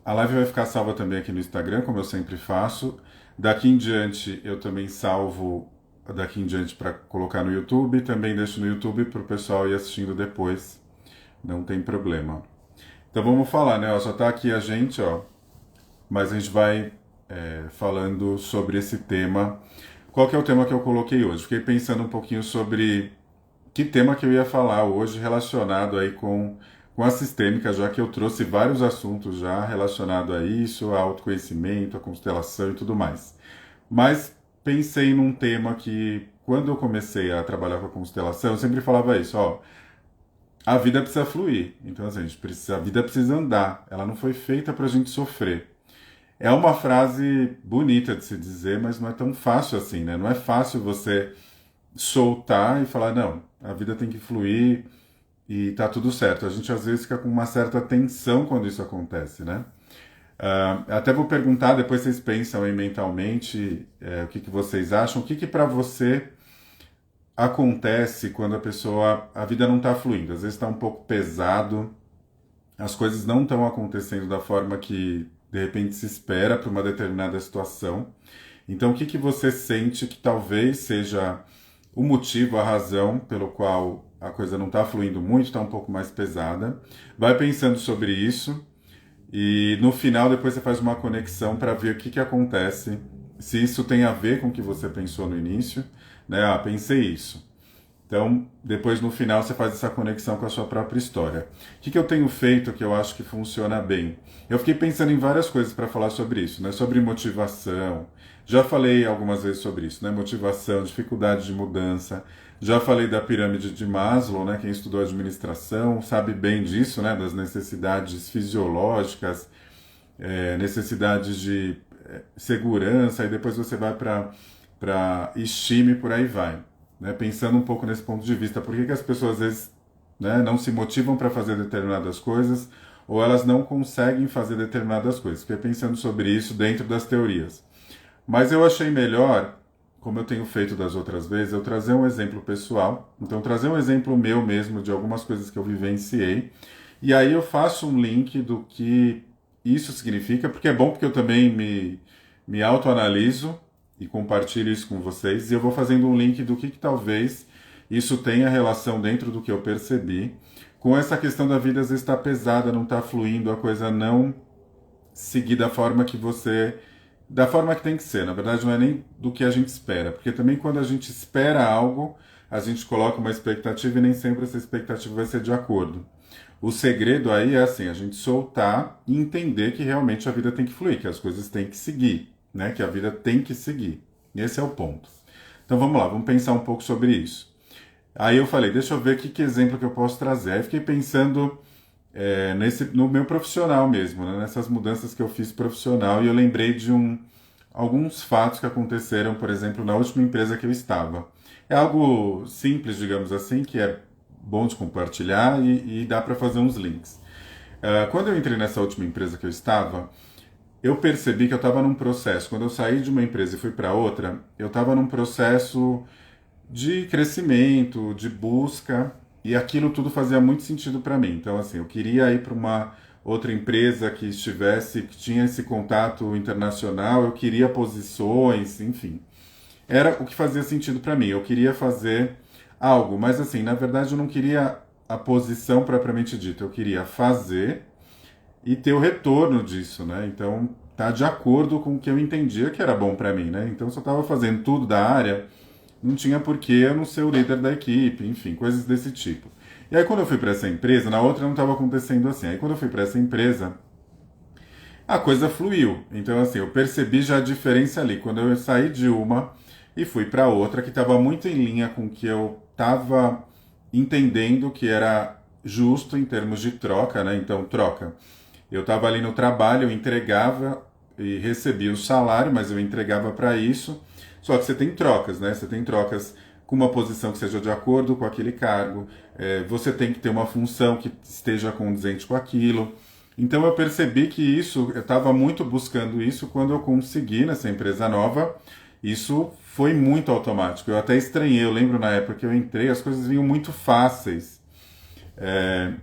A live vai ficar salva também aqui no Instagram, como eu sempre faço. Daqui em diante eu também salvo daqui em diante para colocar no YouTube, também deixo no YouTube para o pessoal ir assistindo depois, não tem problema. Então vamos falar, né? Ó, só tá aqui a gente, ó, mas a gente vai falando sobre esse tema. Qual que é o tema que eu coloquei hoje? Fiquei pensando um pouquinho sobre que tema que eu ia falar hoje relacionado aí com a sistêmica, já que eu trouxe vários assuntos já relacionado a isso, a autoconhecimento, a constelação e tudo mais. Mas pensei num tema que, quando eu comecei a trabalhar com a constelação, eu sempre falava isso, ó, a vida precisa fluir. Então, assim, a vida precisa andar. Ela não foi feita para a gente sofrer. É uma frase bonita de se dizer, mas não é tão fácil assim, né? Não é fácil você soltar e falar, não, a vida tem que fluir e tá tudo certo. A gente às vezes fica com uma certa tensão quando isso acontece, né? Até vou perguntar, depois vocês pensam aí mentalmente o que, que vocês acham, o que, que para você acontece quando a vida não está fluindo. Às vezes está um pouco pesado, as coisas não estão acontecendo da forma que de repente se espera para uma determinada situação. Então, o que, que você sente que talvez seja o motivo, a razão pelo qual a coisa não está fluindo muito, está um pouco mais pesada? Vai pensando sobre isso e no final depois você faz uma conexão para ver o que, que acontece, se isso tem a ver com o que você pensou no início, né? Ah, pensei isso. Então, depois no final você faz essa conexão com a sua própria história. O que, que eu tenho feito que eu acho que funciona bem? Eu fiquei pensando em várias coisas para falar sobre isso, né? Sobre motivação. Já falei algumas vezes sobre isso, né? Motivação, dificuldade de mudança. Já falei da pirâmide de Maslow, né? Quem estudou administração sabe bem disso, né? Das necessidades fisiológicas, necessidades de segurança, e depois você vai para estima e por aí vai. Né? Pensando um pouco nesse ponto de vista, por que, que as pessoas às vezes, né, não se motivam para fazer determinadas coisas ou elas não conseguem fazer determinadas coisas? Fiquei pensando sobre isso dentro das teorias. Mas eu achei melhor, como eu tenho feito das outras vezes, eu trazer um exemplo pessoal. Então, trazer um exemplo meu mesmo de algumas coisas que eu vivenciei. E aí eu faço um link do que isso significa, porque é bom porque eu também me autoanaliso e compartilho isso com vocês. E eu vou fazendo um link do que talvez isso tenha relação dentro do que eu percebi com essa questão da vida às vezes estar pesada, não está fluindo, a coisa não seguir da forma que tem que ser. Na verdade, não é nem do que a gente espera, porque também quando a gente espera algo, a gente coloca uma expectativa e nem sempre essa expectativa vai ser de acordo. O segredo aí é assim, a gente soltar e entender que realmente a vida tem que fluir, que as coisas têm que seguir, né? Que a vida tem que seguir. Esse é o ponto. Então vamos lá, vamos pensar um pouco sobre isso. Aí eu falei, deixa eu ver que exemplo que eu posso trazer. Aí fiquei pensando no meu profissional mesmo, né? Nessas mudanças que eu fiz profissional, e eu lembrei de alguns fatos que aconteceram, por exemplo, na última empresa que eu estava. É algo simples, digamos assim, que é bom de compartilhar e dá para fazer uns links. Quando eu entrei nessa última empresa que eu estava, eu percebi que eu estava num processo. Quando eu saí de uma empresa e fui para outra, eu estava num processo de crescimento, de busca, e aquilo tudo fazia muito sentido para mim. Então, assim, eu queria ir para uma outra empresa que tinha esse contato internacional, eu queria posições, enfim. Era o que fazia sentido para mim. Eu queria fazer algo, mas assim, na verdade eu não queria a posição propriamente dita, eu queria fazer e ter o retorno disso, né? Então, tá de acordo com o que eu entendia que era bom para mim, né? Então, se eu estava fazendo tudo da área, não tinha por que eu não ser o líder da equipe, enfim, coisas desse tipo. E aí, quando eu fui para essa empresa, na outra não estava acontecendo assim. Aí, quando eu fui para essa empresa, a coisa fluiu. Então, assim, eu percebi já a diferença ali. Quando eu saí de uma e fui para outra, que estava muito em linha com o que eu estava entendendo que era justo em termos de troca, né? Então, troca. Eu estava ali no trabalho, eu entregava e recebia o salário, mas eu entregava para isso. Só que você tem trocas, né? Você tem trocas com uma posição que seja de acordo com aquele cargo, você tem que ter uma função que esteja condizente com aquilo. Então eu percebi que isso, eu estava muito buscando isso quando eu consegui nessa empresa nova. Isso foi muito automático. Eu até estranhei, eu lembro na época que eu entrei, as coisas vinham muito fáceis.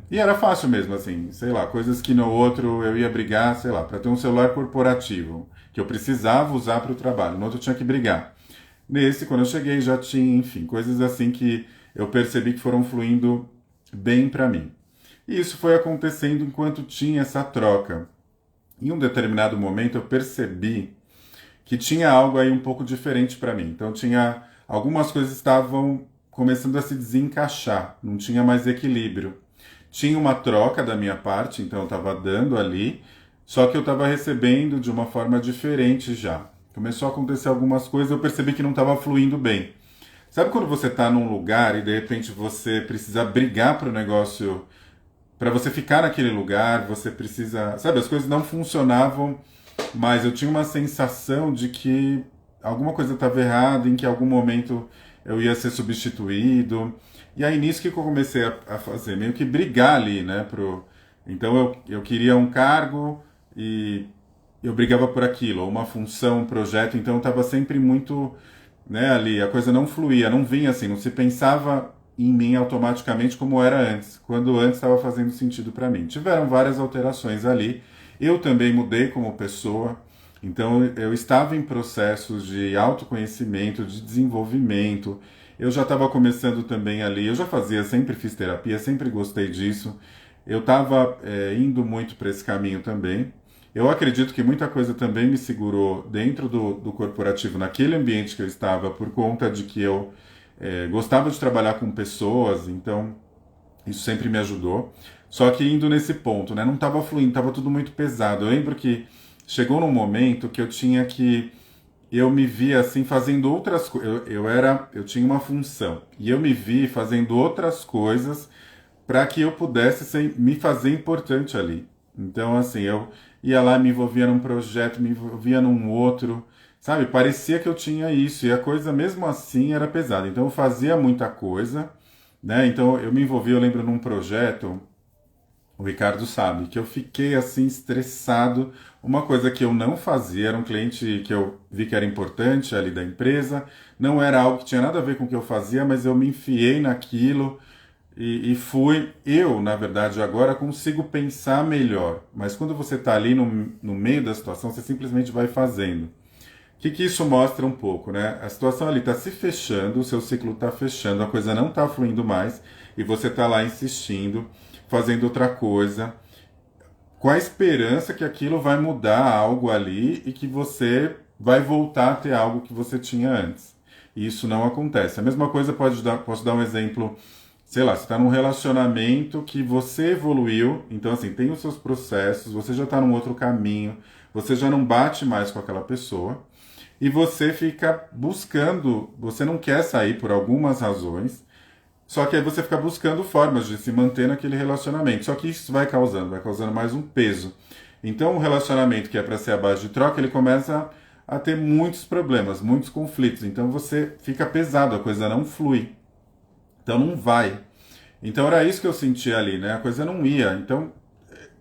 E era fácil mesmo, assim, sei lá, coisas que no outro eu ia brigar, sei lá, para ter um celular corporativo, que eu precisava usar para o trabalho, no outro eu tinha que brigar. Nesse, quando eu cheguei, já tinha, enfim, coisas assim que eu percebi que foram fluindo bem para mim. E isso foi acontecendo enquanto tinha essa troca. Em um determinado momento eu percebi que tinha algo aí um pouco diferente para mim. Então tinha algumas coisas estavam começando a se desencaixar, não tinha mais equilíbrio. Tinha uma troca da minha parte, então eu estava dando ali, só que eu estava recebendo de uma forma diferente já. Começou a acontecer algumas coisas, eu percebi que não estava fluindo bem. Sabe quando você está num lugar e de repente você precisa brigar para o negócio, para você ficar naquele lugar, você precisa, sabe, as coisas não funcionavam, mas eu tinha uma sensação de que alguma coisa estava errada, em que em algum momento eu ia ser substituído. E aí nisso que eu comecei a fazer, meio que brigar ali, né? Então eu queria um cargo e eu brigava por aquilo, ou uma função, um projeto, então eu estava sempre muito, né, ali, a coisa não fluía, não vinha assim, não se pensava em mim automaticamente como era antes, quando antes estava fazendo sentido para mim. Tiveram várias alterações ali. Eu também mudei como pessoa, então eu estava em processos de autoconhecimento, de desenvolvimento. Eu já estava começando também ali, eu já fazia, sempre fiz terapia, sempre gostei disso. Eu estava indo muito para esse caminho também. Eu acredito que muita coisa também me segurou dentro do corporativo, naquele ambiente que eu estava, por conta de que eu gostava de trabalhar com pessoas, então isso sempre me ajudou. Só que indo nesse ponto, né, não estava fluindo, estava tudo muito pesado. Eu lembro que chegou num momento que eu me via assim fazendo outras coisas. Eu tinha uma função e eu me vi fazendo outras coisas para que eu pudesse me fazer importante ali. Então, assim, eu ia lá, me envolvia num projeto, me envolvia num outro, sabe? Parecia que eu tinha isso e a coisa mesmo assim era pesada. Então, eu fazia muita coisa, né? Então, eu me envolvi, eu lembro, num projeto, o Ricardo sabe, que eu fiquei assim estressado. Uma coisa que eu não fazia, era um cliente que eu vi que era importante ali da empresa, não era algo que tinha nada a ver com o que eu fazia, mas eu me enfiei naquilo. E fui, eu, na verdade, agora consigo pensar melhor. Mas quando você está ali no meio da situação, você simplesmente vai fazendo. O que isso mostra um pouco, né? A situação ali está se fechando, o seu ciclo está fechando, a coisa não está fluindo mais, e você está lá insistindo, fazendo outra coisa, com a esperança que aquilo vai mudar algo ali e que você vai voltar a ter algo que você tinha antes. E isso não acontece. A mesma coisa posso dar um exemplo, sei lá, você está num relacionamento que você evoluiu, então assim, tem os seus processos, você já está num outro caminho, você já não bate mais com aquela pessoa, e você fica buscando, você não quer sair por algumas razões, só que aí você fica buscando formas de se manter naquele relacionamento. Só que isso vai causando mais um peso. Então, um relacionamento que é para ser a base de troca, ele começa a ter muitos problemas, muitos conflitos. Então, você fica pesado, a coisa não flui. Então, não vai. Então, era isso que eu sentia ali, né? A coisa não ia. Então,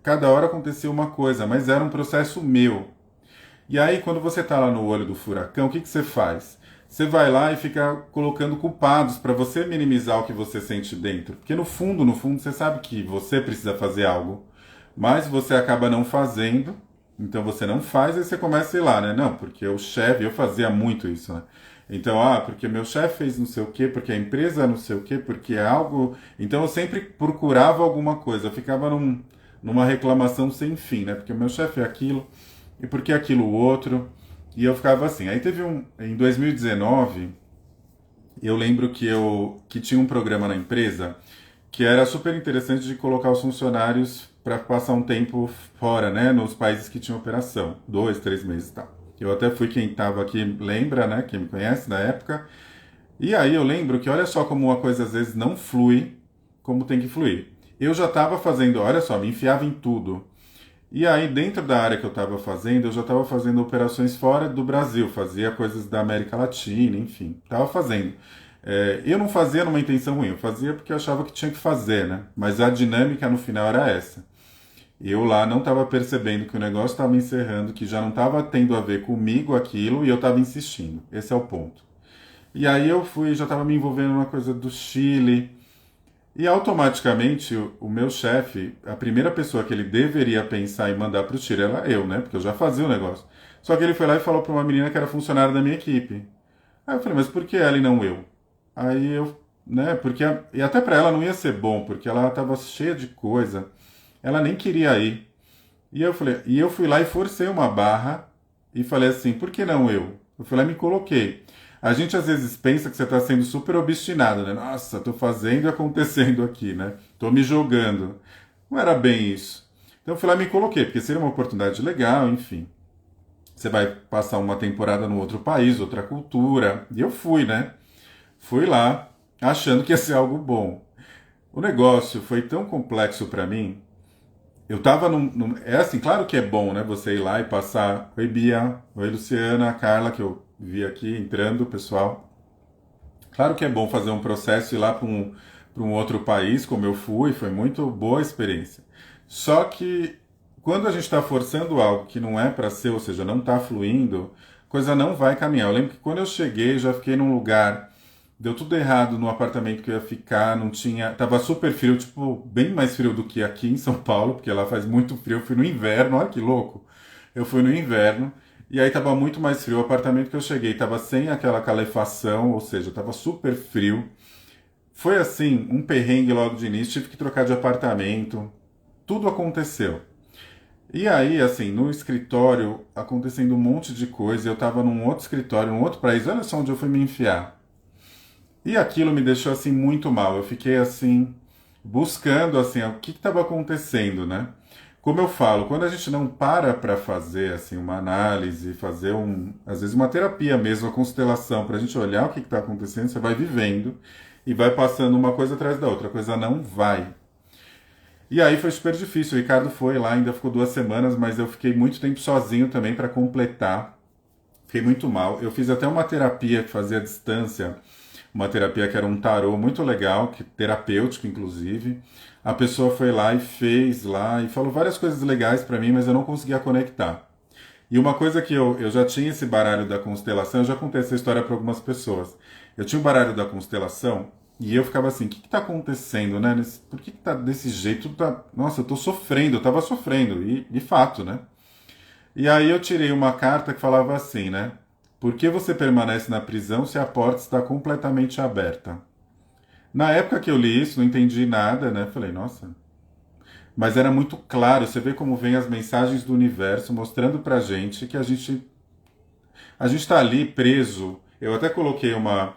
cada hora acontecia uma coisa, mas era um processo meu. E aí, quando você está lá no olho do furacão, o que você faz? Você vai lá e fica colocando culpados para você minimizar o que você sente dentro. Porque no fundo, você sabe que você precisa fazer algo, mas você acaba não fazendo, então você não faz e você começa a ir lá, né? Não, porque o chefe, eu fazia muito isso, né? Então, porque meu chefe fez não sei o quê, porque a empresa não sei o quê, porque é algo. Então eu sempre procurava alguma coisa, eu ficava numa reclamação sem fim, né? Porque o meu chefe é aquilo, e porque aquilo outro. E eu ficava assim. Aí em 2019, eu lembro que tinha um programa na empresa que era super interessante de colocar os funcionários para passar um tempo fora, né, nos países que tinham operação, 2, 3 meses e tal. Eu até fui quem estava aqui, lembra, né, quem me conhece da época. E aí eu lembro que olha só como uma coisa às vezes não flui como tem que fluir. Eu já estava fazendo, olha só, me enfiava em tudo. E aí, dentro da área que eu estava fazendo, eu já estava fazendo operações fora do Brasil, fazia coisas da América Latina, enfim, estava fazendo. Eu não fazia numa intenção ruim, eu fazia porque eu achava que tinha que fazer, né? Mas a dinâmica no final era essa. Eu lá não estava percebendo que o negócio estava encerrando, que já não estava tendo a ver comigo aquilo e eu estava insistindo. Esse é o ponto. E aí eu fui, já estava me envolvendo numa coisa do Chile, E automaticamente o meu chefe, a primeira pessoa que ele deveria pensar em mandar pro tiro era eu, né? Porque eu já fazia o negócio. Só que ele foi lá e falou pra uma menina que era funcionária da minha equipe. Aí eu falei, mas por que ela e não eu? Aí eu, né? Porque e até pra ela não ia ser bom, porque ela tava cheia de coisa. Ela nem queria ir. E eu fui lá e forcei uma barra e falei assim, por que não eu? Eu fui lá e me coloquei. A gente às vezes pensa que você está sendo super obstinado, né? Nossa, tô fazendo e acontecendo aqui, né? Tô me jogando. Não era bem isso. Então eu fui lá e me coloquei, porque seria uma oportunidade legal, enfim. Você vai passar uma temporada no outro país, outra cultura. E eu fui, né? Fui lá, achando que ia ser algo bom. O negócio foi tão complexo para mim. Eu tava é assim, claro que é bom, né? Você ir lá e passar. Oi, Bia. Oi, Luciana. Carla, que eu vi aqui entrando, pessoal. Claro que é bom fazer um processo e ir lá para um outro país, como eu fui. Foi muito boa a experiência. Só que quando a gente está forçando algo que não é para ser, ou seja, não está fluindo, a coisa não vai caminhar. Eu lembro que quando eu cheguei, já fiquei num lugar. Deu tudo errado no apartamento que eu ia ficar, não tinha. Tava super frio, tipo, bem mais frio do que aqui em São Paulo, porque lá faz muito frio. Eu fui no inverno, olha que louco. Eu fui no inverno, e aí tava muito mais frio. O apartamento que eu cheguei tava sem aquela calefação, ou seja, tava super frio. Foi assim, um perrengue logo de início, tive que trocar de apartamento. Tudo aconteceu. E aí, assim, no escritório, acontecendo um monte de coisa, eu tava num outro escritório, num outro país, olha só onde eu fui me enfiar. E aquilo me deixou assim muito mal. Eu fiquei assim buscando assim o que estava acontecendo, né? Como eu falo, quando a gente não para fazer assim uma análise, fazer às vezes uma terapia mesmo, a constelação, para a gente olhar o que está acontecendo, você vai vivendo e vai passando uma coisa atrás da outra, a coisa não vai. E aí foi super difícil. O Ricardo foi lá, ainda ficou 2 semanas, mas eu fiquei muito tempo sozinho também para completar. Fiquei muito mal. Eu fiz até uma terapia que fazia à distância, uma terapia que era um tarô muito legal, que terapêutico inclusive. A pessoa foi lá e fez lá e falou várias coisas legais para mim, mas eu não conseguia conectar. E uma coisa que eu já tinha esse baralho da constelação, eu já contei essa história para algumas pessoas. Eu tinha um baralho da constelação e eu ficava assim, o que está acontecendo, né? Por que está desse jeito? Nossa, eu estou sofrendo, eu estava sofrendo, e de fato, né? E aí eu tirei uma carta que falava assim, né? Por que você permanece na prisão se a porta está completamente aberta? Na época que eu li isso, não entendi nada, né? Falei, nossa. Mas era muito claro, você vê como vem as mensagens do universo mostrando pra gente que a gente está ali preso. Eu até coloquei uma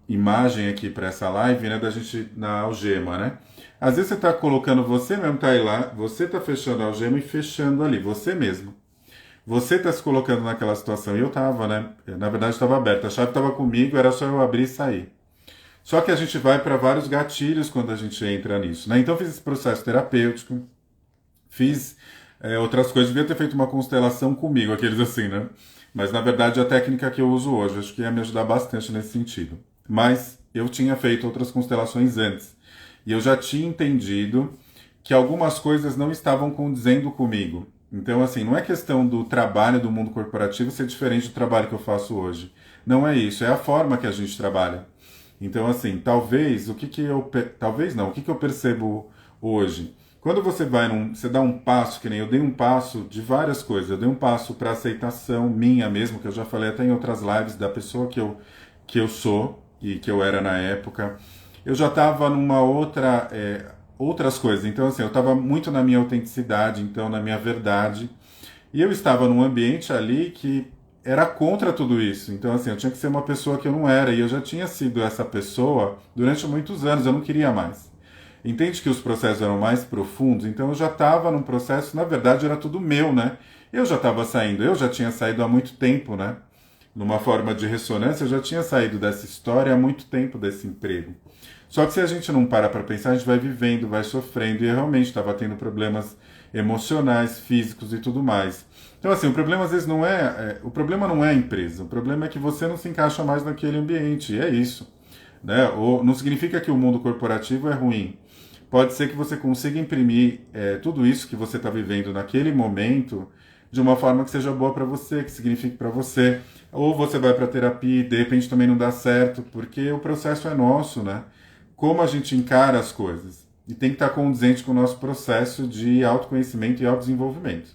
imagem aqui para essa live, né, da gente na algema, né? Às vezes você está colocando você mesmo, tá aí lá, você está fechando a algema e fechando ali, você mesmo. Você está se colocando naquela situação. E eu estava, né? Na verdade estava aberta. A chave estava comigo, era só eu abrir e sair. Só que a gente vai para vários gatilhos quando a gente entra nisso, né? Então eu fiz esse processo terapêutico, fiz outras coisas. Devia ter feito uma constelação comigo, aqueles assim, né? Mas na verdade a técnica que eu uso hoje, acho que ia me ajudar bastante nesse sentido. Mas eu tinha feito outras constelações antes. E eu já tinha entendido que algumas coisas não estavam condizendo comigo. Então, assim, não é questão do trabalho do mundo corporativo ser diferente do trabalho que eu faço hoje. Não é isso, é a forma que a gente trabalha. Então, assim, talvez, talvez não, o que que eu percebo hoje? Quando você você dá um passo, que nem eu dei um passo de várias coisas, eu dei um passo para aceitação minha mesmo, que eu já falei até em outras lives da pessoa que eu sou e que eu era na época. Eu já estava numa outras coisas. Então, assim, eu estava muito na minha autenticidade, então, na minha verdade. E eu estava num ambiente ali que era contra tudo isso. Então, assim, eu tinha que ser uma pessoa que eu não era. E eu já tinha sido essa pessoa durante muitos anos, eu não queria mais. Entende que os processos eram mais profundos? Então, eu já estava num processo, na verdade, era tudo meu, né? Eu já estava saindo, eu já tinha saído há muito tempo, né? Numa forma de ressonância, eu já tinha saído dessa história há muito tempo, desse emprego. Só que se a gente não para pensar, a gente vai vivendo, vai sofrendo, e eu realmente estava tendo problemas emocionais, físicos e tudo mais. Então, assim, o problema às vezes o problema não é a empresa, o problema é que você não se encaixa mais naquele ambiente, e é isso. Né? Ou, não significa que o mundo corporativo é ruim. Pode ser que você consiga imprimir tudo isso que você está vivendo naquele momento de uma forma que seja boa para você, que signifique para você. Ou você vai para terapia e de repente também não dá certo, porque o processo é nosso, né? como a gente encara as coisas. E tem que estar condizente com o nosso processo de autoconhecimento e autodesenvolvimento.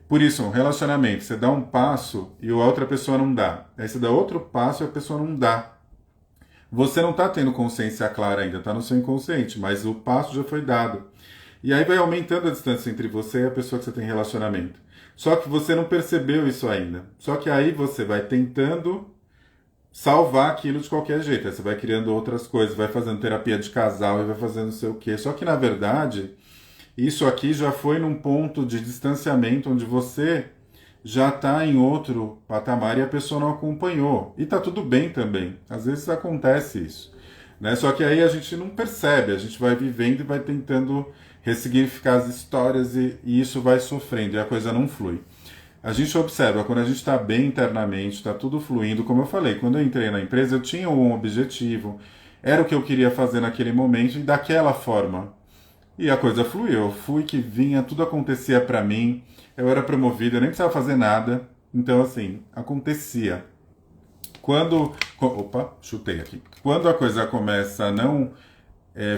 Por isso, um relacionamento, você dá um passo e a outra pessoa não dá. Aí você dá outro passo e a pessoa não dá. Você não está tendo consciência clara ainda, está no seu inconsciente, mas o passo já foi dado. E aí vai aumentando a distância entre você e a pessoa que você tem relacionamento. Só que você não percebeu isso ainda. Só que aí você vai tentando salvar aquilo de qualquer jeito. Aí você vai criando outras coisas, vai fazendo terapia de casal e vai fazendo não sei o quê. Só que na verdade, isso aqui já foi num ponto de distanciamento onde você já está em outro patamar e a pessoa não acompanhou. E tá tudo bem também. Às vezes acontece isso. Né? Só que aí a gente não percebe, a gente vai vivendo e vai tentando ressignificar as histórias e isso vai sofrendo e a coisa não flui. A gente observa, quando a gente está bem internamente, está tudo fluindo, como eu falei, quando eu entrei na empresa eu tinha um objetivo, era o que eu queria fazer naquele momento e daquela forma. E a coisa fluiu, eu fui que vinha, tudo acontecia para mim, eu era promovido, eu nem precisava fazer nada, então assim, acontecia. Opa, chutei aqui. Quando a coisa começa a não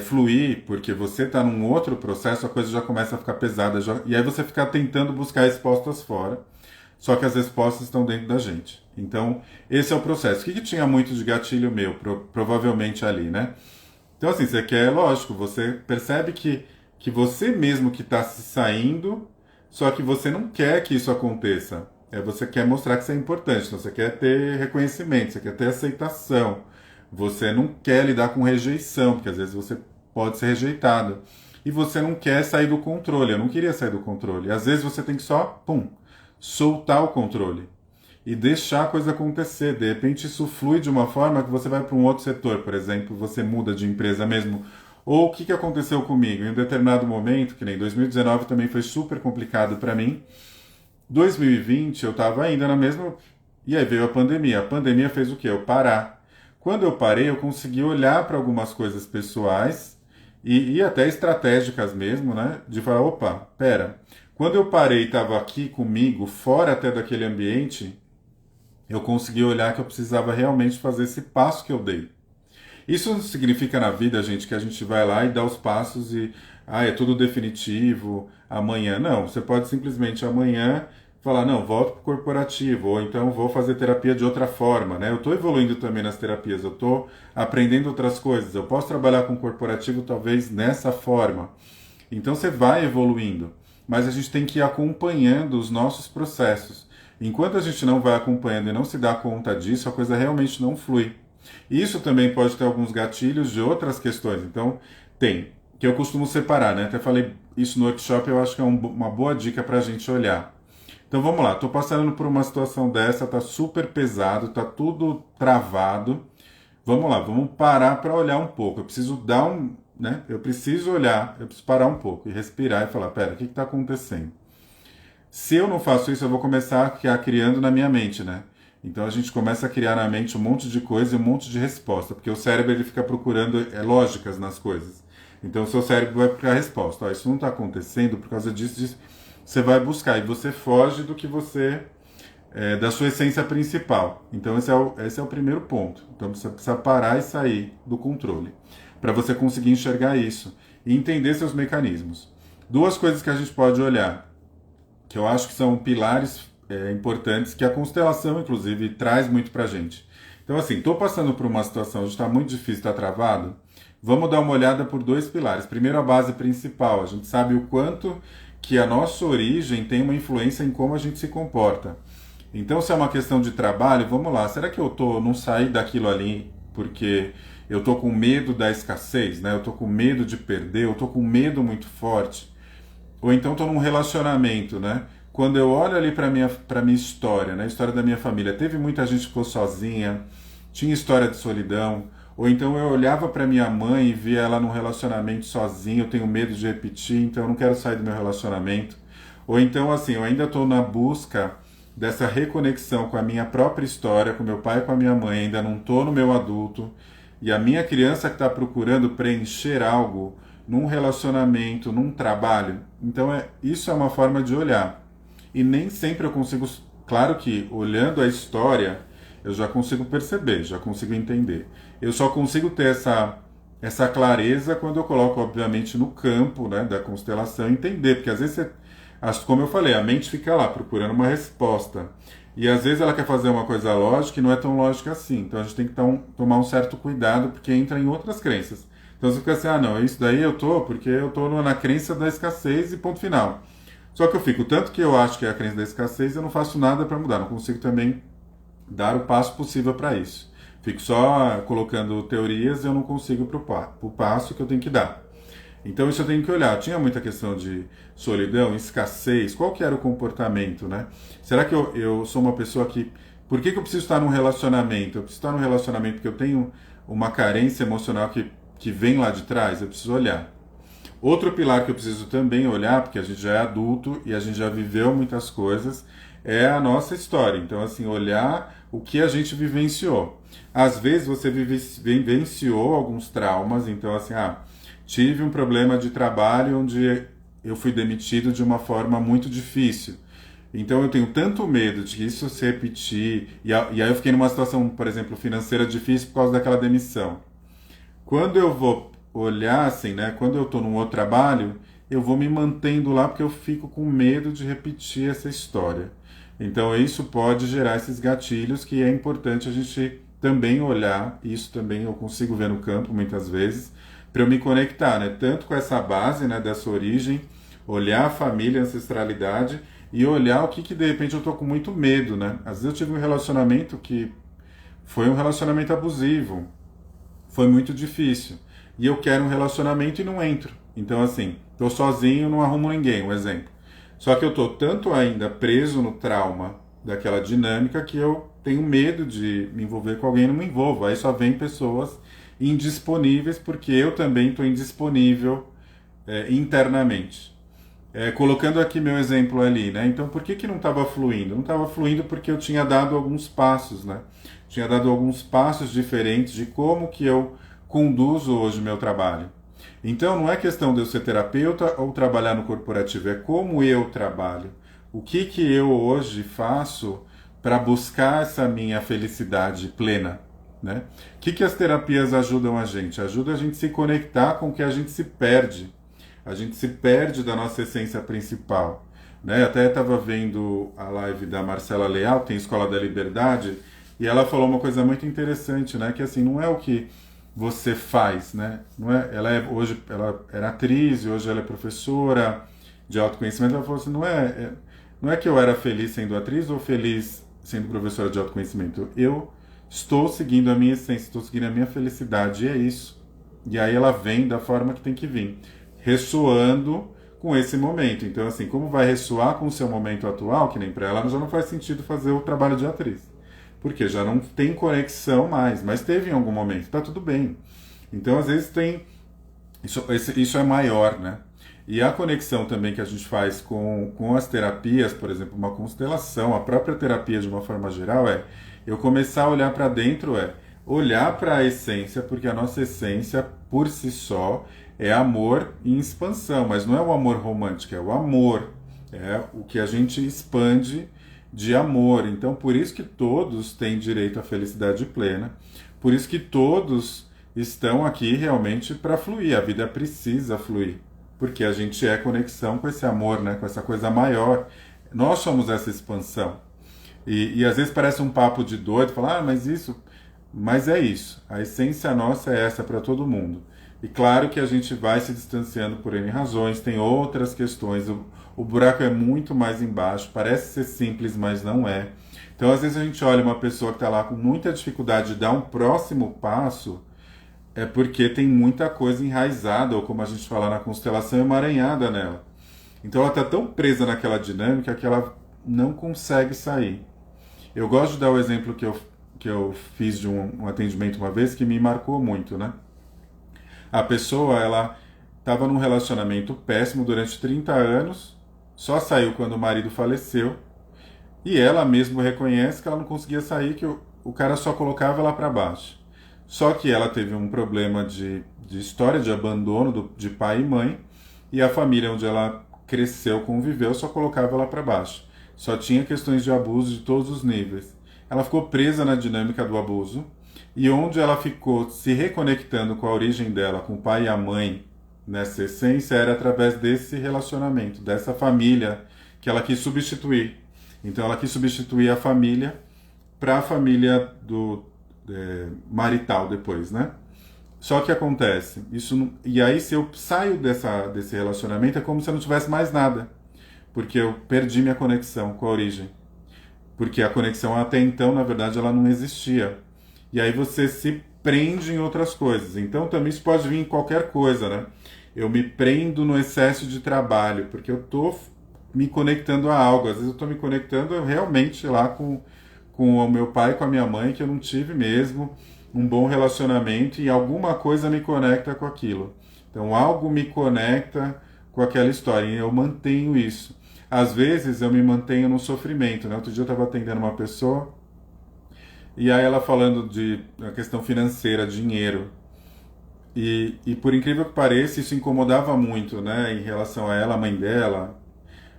fluir, porque você está num outro processo, a coisa já começa a ficar pesada, e aí você fica tentando buscar respostas fora, só que as respostas estão dentro da gente. Então, esse é o processo. O que tinha muito de gatilho meu, provavelmente ali, né? Então, assim, você quer, lógico, você percebe que você mesmo que está se saindo, só que você não quer que isso aconteça. Você quer mostrar que você é importante, então você quer ter reconhecimento, você quer ter aceitação. Você não quer lidar com rejeição, porque às vezes você pode ser rejeitado. E você não quer sair do controle. Eu não queria sair do controle. Às vezes você tem que só, pum, soltar o controle e deixar a coisa acontecer. De repente isso flui de uma forma que você vai para um outro setor, por exemplo, você muda de empresa mesmo. Ou o que aconteceu comigo? Em um determinado momento, que nem 2019 também foi super complicado para mim. 2020 eu estava ainda na mesma. E aí veio a pandemia. A pandemia fez o quê? Eu parar. Quando eu parei, eu consegui olhar para algumas coisas pessoais e até estratégicas mesmo, né? De falar, opa, pera. Quando eu parei e estava aqui comigo, fora até daquele ambiente, eu consegui olhar que eu precisava realmente fazer esse passo que eu dei. Isso não significa na vida, gente, que a gente vai lá e dá os passos e é tudo definitivo, amanhã. Não, você pode simplesmente amanhã falar, não, volto para o corporativo, ou então vou fazer terapia de outra forma, né? Eu estou evoluindo também nas terapias, eu estou aprendendo outras coisas, eu posso trabalhar com o corporativo talvez nessa forma. Então você vai evoluindo, mas a gente tem que ir acompanhando os nossos processos. Enquanto a gente não vai acompanhando e não se dá conta disso, a coisa realmente não flui. Isso também pode ter alguns gatilhos de outras questões. Então, que eu costumo separar, né? Até falei isso no workshop, eu acho que é uma boa dica para a gente olhar. Então vamos lá, estou passando por uma situação dessa, tá super pesado, tá tudo travado. Vamos lá, vamos parar para olhar um pouco. Eu preciso dar né? Eu preciso olhar, eu preciso parar um pouco e respirar e falar, pera, o que está acontecendo? Se eu não faço isso, eu vou começar a criar criando na minha mente, né? Então a gente começa a criar na mente um monte de coisa e um monte de resposta, porque o cérebro ele fica procurando lógicas nas coisas. Então o seu cérebro vai procurar a resposta. Isso não está acontecendo por causa disso. Você vai buscar e você foge do que você da sua essência principal. Então esse é o primeiro ponto. Então você precisa parar e sair do controle para você conseguir enxergar isso e entender seus mecanismos. Duas coisas que a gente pode olhar, que eu acho que são pilares importantes, que a constelação, inclusive, traz muito pra gente. Então, assim, estou passando por uma situação onde está muito difícil, está travado, vamos dar uma olhada por dois pilares. Primeiro, a base principal. A gente sabe o quanto que a nossa origem tem uma influência em como a gente se comporta. Então, se é uma questão de trabalho, vamos lá. Será que eu não saí daquilo ali porque eu estou com medo da escassez, né? Eu estou com medo de perder, eu estou com medo muito forte. Ou então estou num relacionamento, né? Quando eu olho ali para minha história, né? A história da minha família, teve muita gente que ficou sozinha, tinha história de solidão. Ou então eu olhava para minha mãe e via ela num relacionamento sozinha, eu tenho medo de repetir, então eu não quero sair do meu relacionamento. Ou então, assim, eu ainda estou na busca dessa reconexão com a minha própria história, com meu pai e com a minha mãe, ainda não estou no meu adulto, e a minha criança que está procurando preencher algo num relacionamento, num trabalho. Então isso é uma forma de olhar. E nem sempre eu consigo, claro que olhando a história, eu já consigo perceber, já consigo entender. Eu só consigo ter essa clareza quando eu coloco, obviamente, no campo, né, da constelação, entender, porque às vezes, como eu falei, a mente fica lá procurando uma resposta. E às vezes ela quer fazer uma coisa lógica e não é tão lógica assim. Então a gente tem que tomar um certo cuidado, porque entra em outras crenças. Então você fica assim, ah não, isso daí eu tô, porque eu tô na crença da escassez e ponto final. Só que eu fico, tanto que eu acho que é a crença da escassez, eu não faço nada para mudar, não consigo também dar o passo possível para isso. Fico só colocando teorias e eu não consigo pro passo que eu tenho que dar. Então isso eu tenho que olhar. Tinha muita questão de solidão, escassez, qual que era o comportamento, né? Será que eu sou uma pessoa que... Por que eu preciso estar num relacionamento? Eu preciso estar num relacionamento porque eu tenho uma carência emocional que vem lá de trás? Eu preciso olhar. Outro pilar que eu preciso também olhar, porque a gente já é adulto e a gente já viveu muitas coisas, é a nossa história. Então, assim, olhar o que a gente vivenciou. Às vezes você vivenciou alguns traumas, então, assim, tive um problema de trabalho onde eu fui demitido de uma forma muito difícil. Então eu tenho tanto medo de que isso se repetir, e aí eu fiquei numa situação, por exemplo, financeira difícil por causa daquela demissão. Quando eu vou olhar assim, né, quando eu estou num outro trabalho, eu vou me mantendo lá porque eu fico com medo de repetir essa história. Então isso pode gerar esses gatilhos que é importante a gente também olhar, isso também eu consigo ver no campo muitas vezes, para eu me conectar, né, tanto com essa base, né, dessa origem, olhar a família, a ancestralidade e olhar o que de repente eu estou com muito medo, né? Às vezes eu tive um relacionamento que foi um relacionamento abusivo, foi muito difícil. E eu quero um relacionamento e não entro. Então, assim, tô sozinho, não arrumo ninguém, um exemplo. Só que eu tô tanto ainda preso no trauma daquela dinâmica que eu tenho medo de me envolver com alguém e não me envolvo. Aí só vem pessoas indisponíveis porque eu também estou indisponível internamente. Colocando aqui meu exemplo ali, né? Então, por que não estava fluindo? Não estava fluindo porque eu tinha dado alguns passos, né? Tinha dado alguns passos diferentes de como que eu conduzo hoje o meu trabalho. Então, não é questão de eu ser terapeuta ou trabalhar no corporativo, é como eu trabalho. O que eu hoje faço para buscar essa minha felicidade plena, né? O que as terapias ajudam a gente? Ajudam a gente a se conectar com o que a gente se perde. A gente se perde da nossa essência principal. Né? Até estava vendo a live da Marcela Leal, tem Escola da Liberdade, e ela falou uma coisa muito interessante, né? Que assim, não é o que você faz, né? Não é, hoje ela era atriz e hoje ela é professora de autoconhecimento. Ela falou assim, não é que eu era feliz sendo atriz ou feliz sendo professora de autoconhecimento. Eu estou seguindo a minha essência, estou seguindo a minha felicidade, e é isso. E aí ela vem da forma que tem que vir, ressoando com esse momento. Então, assim, como vai ressoar com o seu momento atual, que nem para ela, já não faz sentido fazer o trabalho de atriz. Porque já não tem conexão mais, mas teve em algum momento, tá tudo bem. Então, às vezes tem... Isso é maior, né? E a conexão também que a gente faz com as terapias, por exemplo, uma constelação, a própria terapia de uma forma geral eu começar a olhar para dentro, olhar para a essência, porque a nossa essência, por si só, é amor em expansão, mas não é o amor romântico, é o amor, é o que a gente expande de amor. Então, por isso que todos têm direito à felicidade plena, por isso que todos estão aqui realmente para fluir, a vida precisa fluir, porque a gente é conexão com esse amor, né, com essa coisa maior. Nós somos essa expansão. E às vezes parece um papo de doido, falar, mas é isso. A essência nossa é essa para todo mundo. E claro que a gente vai se distanciando por N razões, tem outras questões, o buraco é muito mais embaixo, parece ser simples, mas não é. Então, às vezes a gente olha uma pessoa que está lá com muita dificuldade de dar um próximo passo, é porque tem muita coisa enraizada, ou como a gente fala na constelação, emaranhada nela. Então ela está tão presa naquela dinâmica que ela não consegue sair. Eu gosto de dar o exemplo que eu fiz de um atendimento uma vez que me marcou muito, né? A pessoa, ela estava num relacionamento péssimo durante 30 anos, só saiu quando o marido faleceu, e ela mesmo reconhece que ela não conseguia sair, que o cara só colocava ela para baixo. Só que ela teve um problema de história de abandono de pai e mãe, e a família onde ela cresceu, conviveu, só colocava ela para baixo. Só tinha questões de abuso de todos os níveis. Ela ficou presa na dinâmica do abuso, e onde ela ficou se reconectando com a origem dela, com o pai e a mãe, nessa essência, era através desse relacionamento, dessa família que ela quis substituir. Então ela quis substituir a família para a família do marital depois, né? Só que acontece, e aí se eu saio desse relacionamento é como se eu não tivesse mais nada, porque eu perdi minha conexão com a origem. Porque a conexão até então, na verdade, ela não existia. E aí você se prende em outras coisas. Então também isso pode vir em qualquer coisa, né? Eu me prendo no excesso de trabalho, porque eu tô me conectando a algo. Às vezes eu tô me conectando realmente lá com o meu pai, com a minha mãe, que eu não tive mesmo um bom relacionamento e alguma coisa me conecta com aquilo. Então algo me conecta com aquela história e eu mantenho isso. Às vezes eu me mantenho no sofrimento, né? Outro dia eu estava atendendo uma pessoa e aí ela falando de a questão financeira, dinheiro. E por incrível que pareça, isso incomodava muito, né? Em relação a ela, a mãe dela.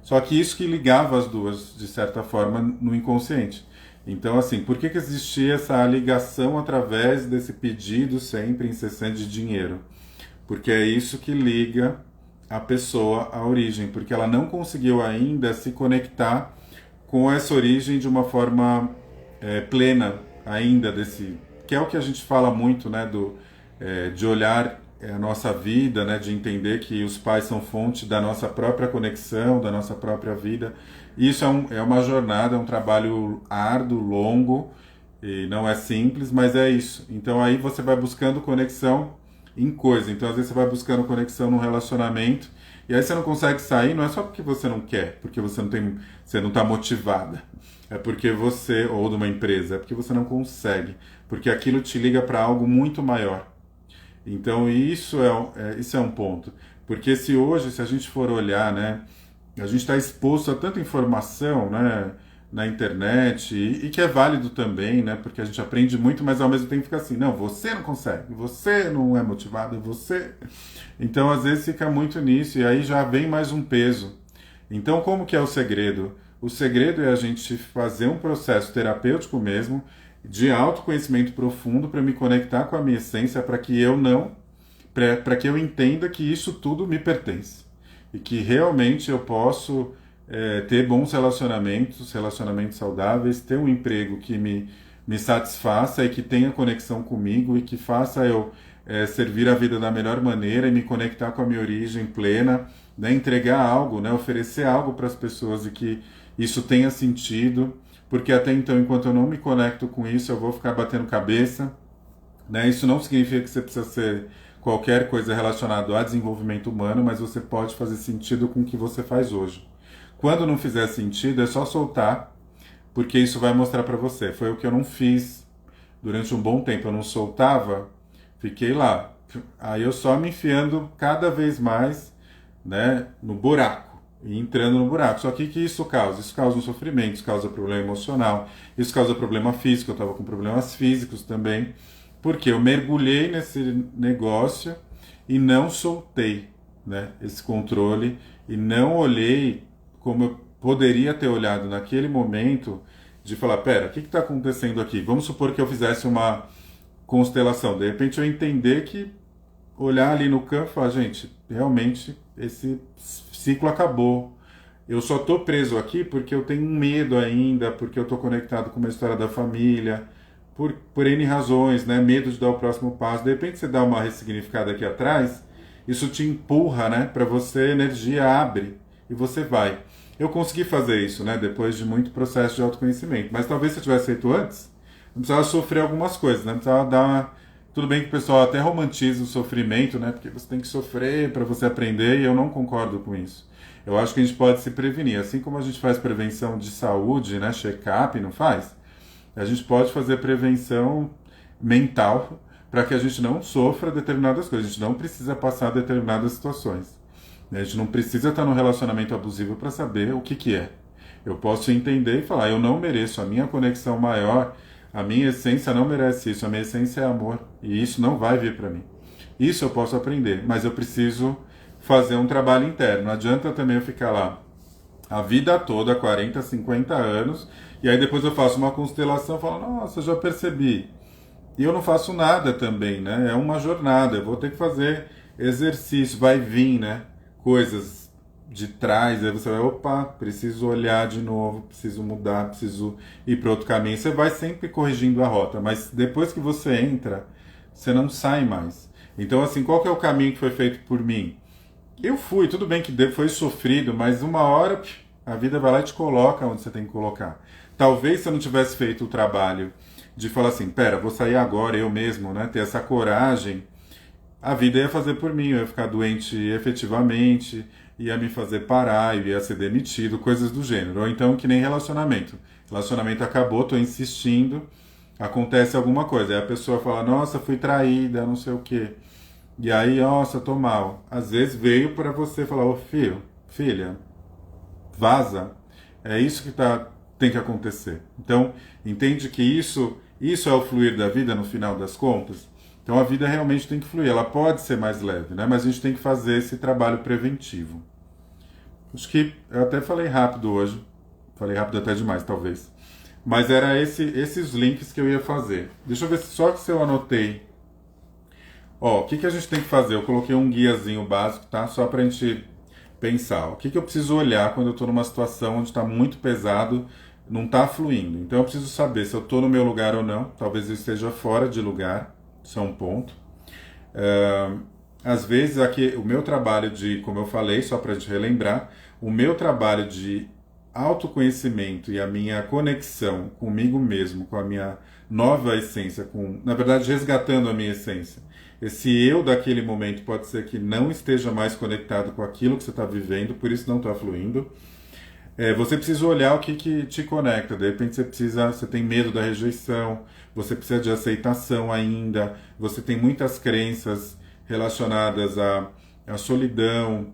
Só que isso que ligava as duas, de certa forma, no inconsciente. Então, assim, por que existia essa ligação através desse pedido sempre incessante de dinheiro? Porque é isso que liga a pessoa à origem, porque ela não conseguiu ainda se conectar com essa origem de uma forma plena ainda desse, que é o que a gente fala muito, né, de olhar a nossa vida, né, de entender que os pais são fonte da nossa própria conexão, da nossa própria vida. Isso é uma jornada, é um trabalho árduo, longo, e não é simples, mas é isso. Então aí você vai buscando conexão em coisa. Então às vezes você vai buscando conexão num relacionamento, e aí você não consegue sair, não é só porque você não quer, porque você não está motivada. É porque você, ou de uma empresa, é porque você não consegue, porque aquilo te liga para algo muito maior. Então isso é um ponto. Porque se hoje, se a gente for olhar, né, a gente está exposto a tanta informação, né, na internet, e que é válido também, né, porque a gente aprende muito, mas ao mesmo tempo fica assim, não, você não consegue, você não é motivado, você... Então às vezes fica muito nisso, e aí já vem mais um peso. Então como que é o segredo? O segredo é a gente fazer um processo terapêutico mesmo, de autoconhecimento profundo para me conectar com a minha essência, para que eu não, para que eu entenda que isso tudo me pertence e que realmente eu posso ter bons relacionamentos saudáveis, ter um emprego que me satisfaça e que tenha conexão comigo e que faça eu servir a vida da melhor maneira e me conectar com a minha origem plena, né, entregar algo, né, oferecer algo para as pessoas e que isso tenha sentido. Porque até então, enquanto eu não me conecto com isso, eu vou ficar batendo cabeça, né? Isso não significa que você precisa ser qualquer coisa relacionada a desenvolvimento humano, mas você pode fazer sentido com o que você faz hoje. Quando não fizer sentido, é só soltar, porque isso vai mostrar para você. Foi o que eu não fiz durante um bom tempo. Eu não soltava, fiquei lá. Aí eu só me enfiando cada vez mais, né, no buraco. E entrando no buraco. Só que isso causa? Isso causa um sofrimento, isso causa problema emocional, isso causa problema físico. Eu estava com problemas físicos também, porque eu mergulhei nesse negócio e não soltei, né, esse controle e não olhei como eu poderia ter olhado naquele momento de falar, pera, o que está acontecendo aqui? Vamos supor que eu fizesse uma constelação. De repente eu entender que olhar ali no campo e falar, gente, realmente esse ciclo acabou. Eu só estou preso aqui porque eu tenho medo ainda, porque eu estou conectado com uma história da família, por N razões, né? Medo de dar o próximo passo. De repente você dá uma ressignificada aqui atrás, isso te empurra, né? Para você, a energia abre e você vai. Eu consegui fazer isso, né? Depois de muito processo de autoconhecimento. Mas talvez se eu tivesse feito antes, não precisava sofrer algumas coisas, né? Não precisava dar uma... Tudo bem que o pessoal até romantiza o sofrimento, né? Porque você tem que sofrer para você aprender, e eu não concordo com isso. Eu acho que a gente pode se prevenir. Assim como a gente faz prevenção de saúde, né? Check-up, não faz? A gente pode fazer prevenção mental para que a gente não sofra determinadas coisas. A gente não precisa passar determinadas situações. A gente não precisa estar num relacionamento abusivo para saber o que é. Eu posso entender e falar, eu não mereço, a minha conexão maior, a minha essência não merece isso, a minha essência é amor, e isso não vai vir para mim. Isso eu posso aprender, mas eu preciso fazer um trabalho interno. Não adianta também eu ficar lá a vida toda, 40, 50 anos, e aí depois eu faço uma constelação e falo, nossa, eu já percebi. E eu não faço nada também, né? É uma jornada, eu vou ter que fazer exercício, vai vir, né? Coisas de trás, aí você vai, opa, preciso olhar de novo, preciso mudar, preciso ir para outro caminho. Você vai sempre corrigindo a rota, mas depois que você entra, você não sai mais. Então, assim, qual que é o caminho que foi feito por mim? Eu fui, tudo bem que foi sofrido, mas uma hora a vida vai lá e te coloca onde você tem que colocar. Talvez se eu não tivesse feito o trabalho de falar assim, pera, vou sair agora eu mesmo, né? Ter essa coragem, a vida ia fazer por mim, eu ia ficar doente efetivamente, ia me fazer parar, eu ia ser demitido, coisas do gênero. Ou então que nem relacionamento. Relacionamento acabou, tô insistindo, acontece alguma coisa. Aí a pessoa fala, nossa, fui traída, não sei o quê. E aí, nossa, tô mal. Às vezes veio para você falar, ô filho, filha, vaza. É isso que tem que acontecer. Então, entende que isso é o fluir da vida no final das contas? Então a vida realmente tem que fluir. Ela pode ser mais leve, né? Mas a gente tem que fazer esse trabalho preventivo. Acho que eu até falei rápido hoje. Falei rápido até demais, talvez. Mas era esses links que eu ia fazer. Deixa eu ver só se eu anotei. Ó, o que, que a gente tem que fazer? Eu coloquei um guiazinho básico, tá? Só pra gente pensar. O que, que eu preciso olhar quando eu estou numa situação onde está muito pesado, não está fluindo? Então eu preciso saber se eu estou no meu lugar ou não. Talvez eu esteja fora de lugar. Isso é um ponto. Às vezes, aqui, o meu trabalho de, como eu falei, só para te relembrar, o meu trabalho de autoconhecimento e a minha conexão comigo mesmo, com a minha nova essência, na verdade, resgatando a minha essência. Esse eu daquele momento pode ser que não esteja mais conectado com aquilo que você está vivendo, por isso não está fluindo. Você precisa olhar o que, que te conecta. De repente você tem medo da rejeição, você precisa de aceitação ainda, você tem muitas crenças relacionadas à solidão,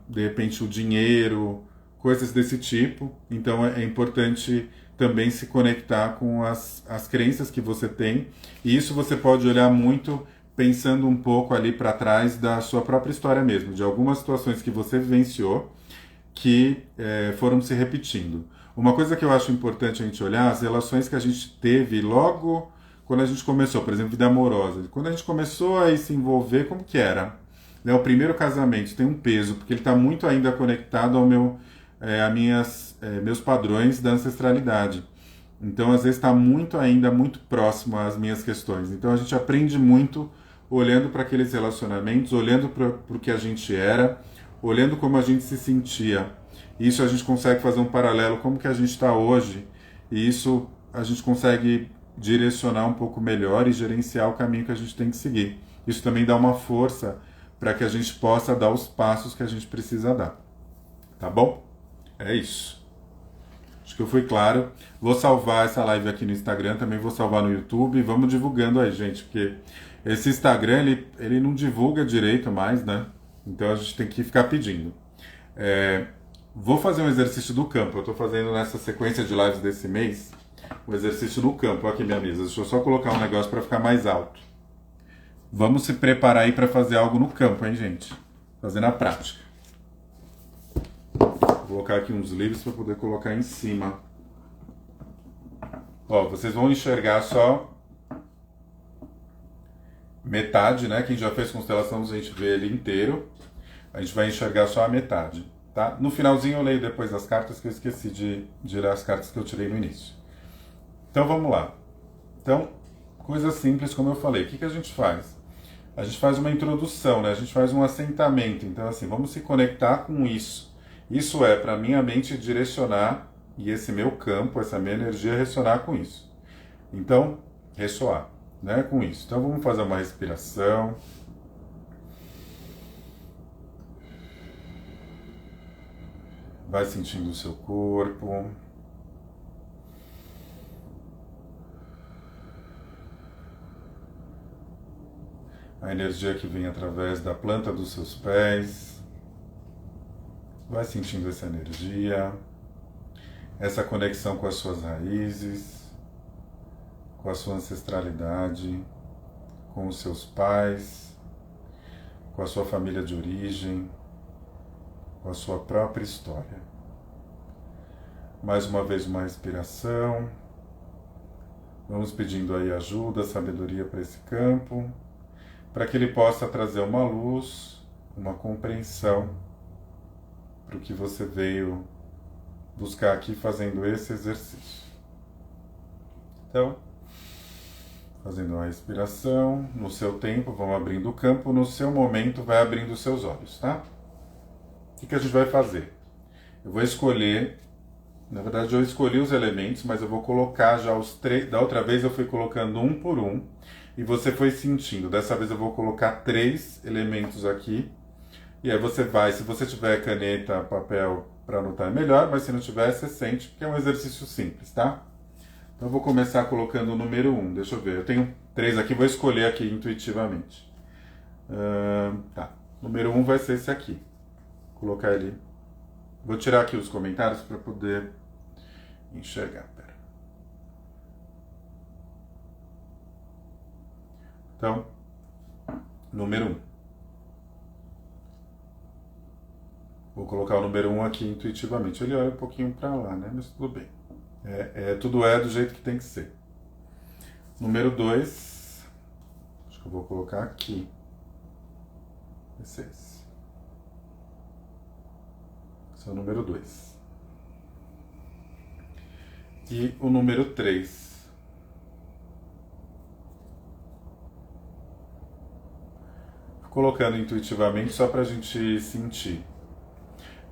de repente o dinheiro, coisas desse tipo. Então é importante também se conectar com as crenças que você tem. E isso você pode olhar muito pensando um pouco ali para trás da sua própria história mesmo, de algumas situações que você vivenciou que foram se repetindo. Uma coisa que eu acho importante a gente olhar, as relações que a gente teve logo quando a gente começou, por exemplo, vida amorosa. Quando a gente começou a se envolver, como que era? Né, o primeiro casamento tem um peso, porque ele está muito ainda conectado meus padrões da ancestralidade. Então, às vezes, está muito próximo às minhas questões. Então, a gente aprende muito olhando para aqueles relacionamentos, olhando para o que a gente era, olhando como a gente se sentia. Isso a gente consegue fazer um paralelo como que a gente está hoje, e isso a gente consegue direcionar um pouco melhor e gerenciar o caminho que a gente tem que seguir. Isso também dá uma força para que a gente possa dar os passos que a gente precisa dar. Tá bom? É isso. Acho que eu fui claro. Vou salvar essa live aqui no Instagram, também vou salvar no YouTube. Vamos divulgando aí, gente, porque esse Instagram, ele não divulga direito mais, né? Então a gente tem que ficar pedindo. Vou fazer um exercício do campo. Eu estou fazendo nessa sequência de lives desse mês um exercício no campo. Aqui minha mesa. Deixa eu só colocar um negócio para ficar mais alto. Vamos se preparar aí para fazer algo no campo, hein, gente? Fazer na prática. Vou colocar aqui uns livros para poder colocar em cima. Ó, vocês vão enxergar só metade, né? Quem já fez constelação, a gente vê ele inteiro. A gente vai enxergar só a metade, tá? No finalzinho eu leio depois as cartas, que eu esqueci de ler as cartas que eu tirei no início. Então vamos lá. Então, coisa simples, como eu falei. O que a gente faz? A gente faz uma introdução, né? A gente faz um assentamento. Então, assim, vamos se conectar com isso. Isso é para minha mente direcionar e esse meu campo, essa minha energia ressonar com isso. Então, ressoar, né, com isso. Então, vamos fazer uma respiração. Vai sentindo o seu corpo. A energia que vem através da planta dos seus pés. Vai sentindo essa energia, essa conexão com as suas raízes, com a sua ancestralidade, com os seus pais, com a sua família de origem, com a sua própria história. Mais uma vez uma respiração. Vamos pedindo aí ajuda, sabedoria para esse campo, para que ele possa trazer uma luz, uma compreensão para o que você veio buscar aqui fazendo esse exercício. Então, fazendo uma respiração, no seu tempo, vamos abrindo o campo, no seu momento vai abrindo os seus olhos, tá? O que a gente vai fazer? Eu vou escolher, na verdade eu escolhi os elementos, mas eu vou colocar já os três, da outra vez eu fui colocando um por um, e você foi sentindo, dessa vez eu vou colocar 3 elementos aqui, e aí você vai, se você tiver caneta, papel para anotar é melhor, mas se não tiver, você sente, porque é um exercício simples, tá? Então eu vou começar colocando o número 1, deixa eu ver, eu tenho 3 aqui, vou escolher aqui intuitivamente. Tá, número 1 vai ser esse aqui, vou colocar ele, vou tirar aqui os comentários para poder enxergar, pera. Então, número 1. Vou colocar o número 1 aqui intuitivamente. Ele olha um pouquinho para lá, né? Mas tudo bem. Tudo é do jeito que tem que ser. Número 2. Acho que eu vou colocar aqui. Esse. Esse é o número 2. E o número 3. Colocando intuitivamente só para a gente sentir.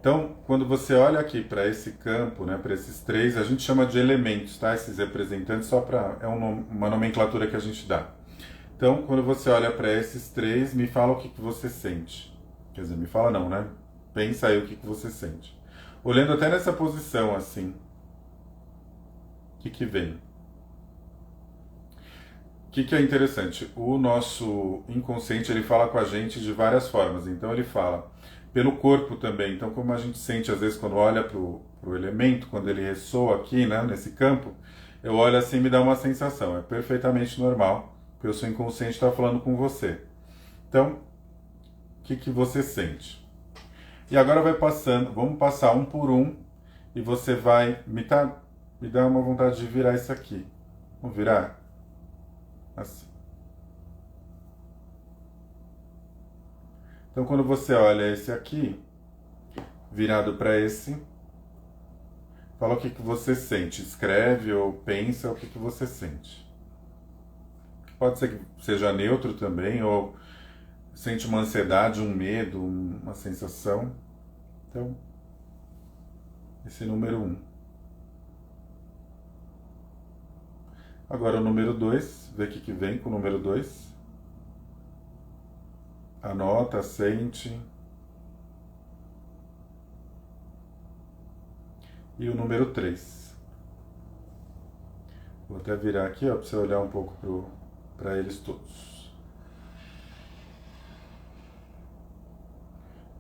Então, quando você olha aqui para esse campo, né, para esses 3, a gente chama de elementos, tá? Esses representantes, só para uma nomenclatura que a gente dá. Então, quando você olha para esses 3, me fala o que você sente. Quer dizer, me fala não, né? Pensa aí o que você sente. Olhando até nessa posição assim, o que vem? O que é interessante? O nosso inconsciente, ele fala com a gente de várias formas. Então, ele fala pelo corpo também. Então, como a gente sente, às vezes, quando olha para o elemento, quando ele ressoa aqui, né, nesse campo, eu olho assim e me dá uma sensação. É perfeitamente normal, porque o seu inconsciente está falando com você. Então, o que você sente? E agora vai passando, vamos passar um por um, e você vai me dá uma vontade de virar isso aqui. Vamos virar? Assim. Então, quando você olha esse aqui, virado para esse, fala o que você sente. Escreve ou pensa o que você sente. Pode ser que seja neutro também, ou sente uma ansiedade, um medo, uma sensação. Então, esse é o número 1. Agora o número 2, vê o que vem com o número 2. Anota, sente. E o número 3. Vou até virar aqui, para você olhar um pouco para eles todos.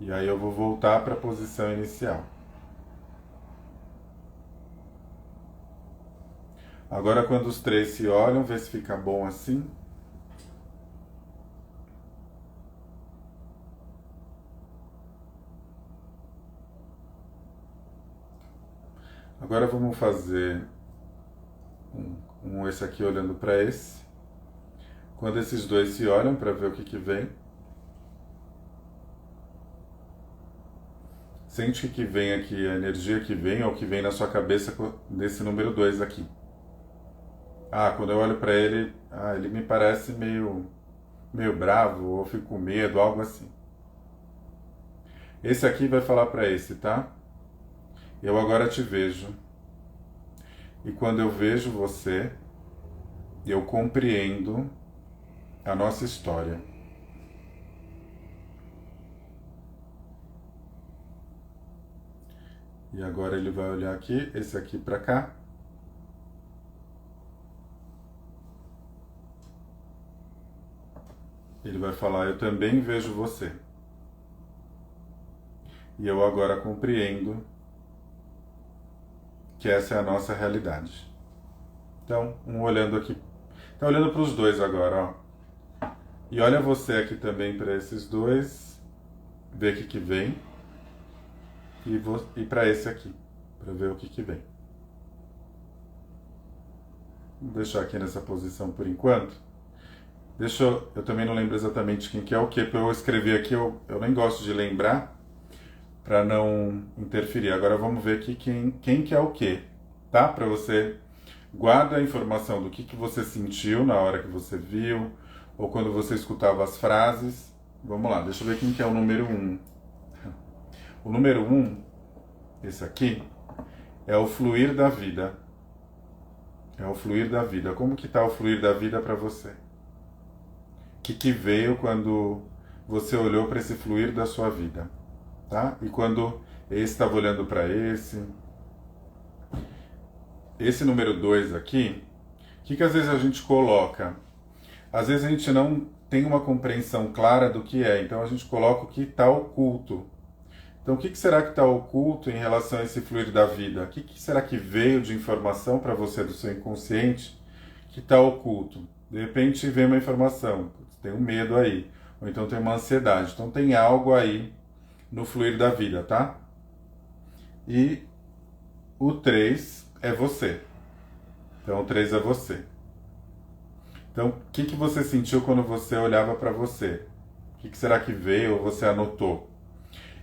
E aí eu vou voltar para a posição inicial. Agora quando os 3 se olham, vê se fica bom assim. Agora vamos fazer esse aqui olhando para esse. Quando esses 2 se olham para ver o que vem. Sente o que vem aqui, a energia que vem ou que vem na sua cabeça desse número 2 aqui. Quando eu olho para ele, ele me parece meio bravo, ou eu fico com medo, algo assim. Esse aqui vai falar para esse, tá? Eu agora te vejo. E quando eu vejo você, eu compreendo a nossa história. E agora ele vai olhar aqui, esse aqui para cá. Ele vai falar, eu também vejo você. E eu agora compreendo que essa é a nossa realidade. Então, um olhando aqui. Tá olhando para os 2 agora, ó. E olha você aqui também para esses 2. Vê o que vem. E para esse aqui, para ver o que vem. Vou deixar aqui nessa posição por enquanto. Eu também não lembro exatamente quem que é o que, para eu escrever aqui, eu nem gosto de lembrar, para não interferir. Agora vamos ver aqui quem que é o que, tá? Para você guarda a informação do que você sentiu na hora que você viu, ou quando você escutava as frases. Vamos lá, deixa eu ver quem que é o número 1. O número 1, esse aqui, é o fluir da vida. É o fluir da vida. Como que tá o fluir da vida para você? O que veio quando você olhou para esse fluir da sua vida? Tá? E quando esse estava olhando para esse número 2 aqui, o que às vezes a gente coloca? Às vezes a gente não tem uma compreensão clara do que é, então a gente coloca o que está oculto. Então o que será que está oculto em relação a esse fluir da vida? O que será que veio de informação para você do seu inconsciente que está oculto? De repente vem uma informação, tem um medo aí, ou então tem uma ansiedade, então tem algo aí no fluir da vida, tá? E o 3 é você. Então o 3 é você. Então, o que você sentiu quando você olhava para você? O que será que veio ou você anotou?